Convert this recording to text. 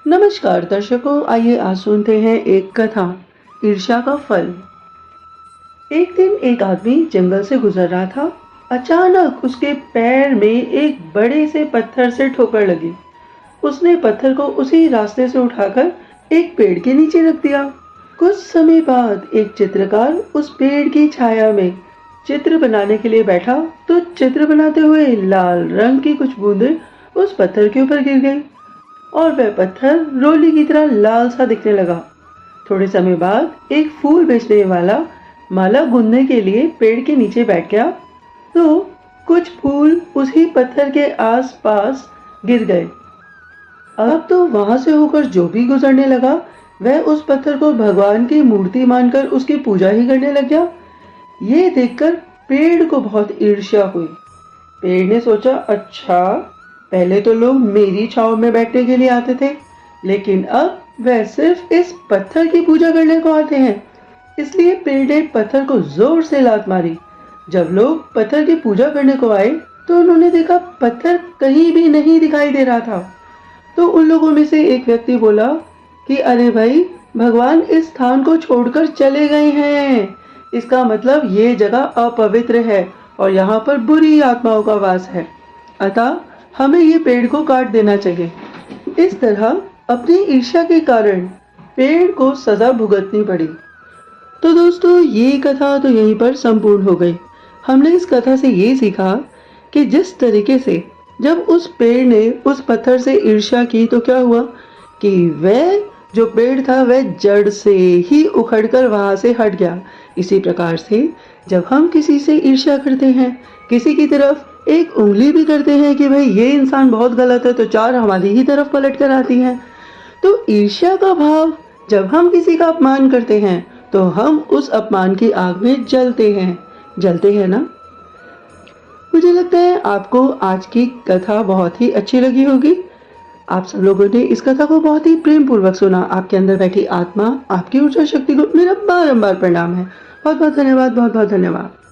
नमस्कार दर्शकों, आइए आज सुनते हैं एक कथा, ईर्ष्या का फल। एक दिन एक आदमी जंगल से गुजर रहा था। अचानक उसके पैर में एक बड़े से पत्थर से ठोकर लगी। उसने पत्थर को उसी रास्ते से उठाकर एक पेड़ के नीचे रख दिया। कुछ समय बाद एक चित्रकार उस पेड़ की छाया में चित्र बनाने के लिए बैठा तो चित्र बनाते हुए लाल रंग की कुछ बूंदें उस पत्थर के ऊपर गिर गई और वह पत्थर रोली की तरह लाल सा दिखने लगा। थोड़े समय बाद एक फूल बेचने वाला माला गूंथने के लिए पेड़ के नीचे बैठ गया तो कुछ फूल उसी पत्थर के आसपास गिर गए। अब तो वहां से होकर जो भी गुजरने लगा वह उस पत्थर को भगवान की मूर्ति मानकर उसकी पूजा ही करने लग गया। ये देखकर पेड़ को बहुत ईर्ष्या हुई। पेड़ ने सोचा, अच्छा, पहले तो लोग मेरी छांव में बैठने के लिए आते थे, लेकिन अब वह सिर्फ इस पत्थर की पूजा करने को आते हैं। इसलिए पेड़ ने पत्थर को जोर से लात मारी। जब लोग पत्थर की पूजा करने को आए तो उन्होंने देखा पत्थर कहीं भी नहीं दिखाई दे रहा था। तो उन लोगों में से एक व्यक्ति बोला कि अरे भाई, भगवान इस स्थान को छोड़कर चले गए हैं। इसका मतलब ये जगह अपवित्र है और यहाँ पर बुरी आत्माओं का वास है। अतः हमें ये पेड़ को काट देना चाहिए। इस तरह अपनी ईर्ष्या के कारण पेड़ को सजा भुगतनी पड़ी। तो दोस्तों, ये कथा तो यहीं पर संपूर्ण हो गई। हमने इस कथा से ये सीखा कि जिस तरीके से जब उस पेड़ ने उस पत्थर से ईर्ष्या की तो क्या हुआ कि वह जो पेड़ था वह जड़ से ही उखड़कर वहां से हट गया। इसी प्रकार से जब हम किसी से ईर्ष्या करते हैं, किसी की तरफ एक उंगली भी करते हैं कि भाई ये इंसान बहुत गलत है, तो चार हमारी ही तरफ पलट कर आती हैं। तो ईर्ष्या का भाव, जब हम किसी का अपमान करते हैं तो हम उस अपमान की आग में जलते हैं ना। मुझे लगता है आपको आज की कथा बहुत ही अच्छी लगी होगी। आप सब लोगों ने इस कथा को बहुत ही प्रेम पूर्वक सुना। आपके अंदर बैठी आत्मा, आपकी ऊर्जा शक्ति को मेरा बारंबार प्रणाम है। बहुत बहुत धन्यवाद, बहुत बहुत धन्यवाद।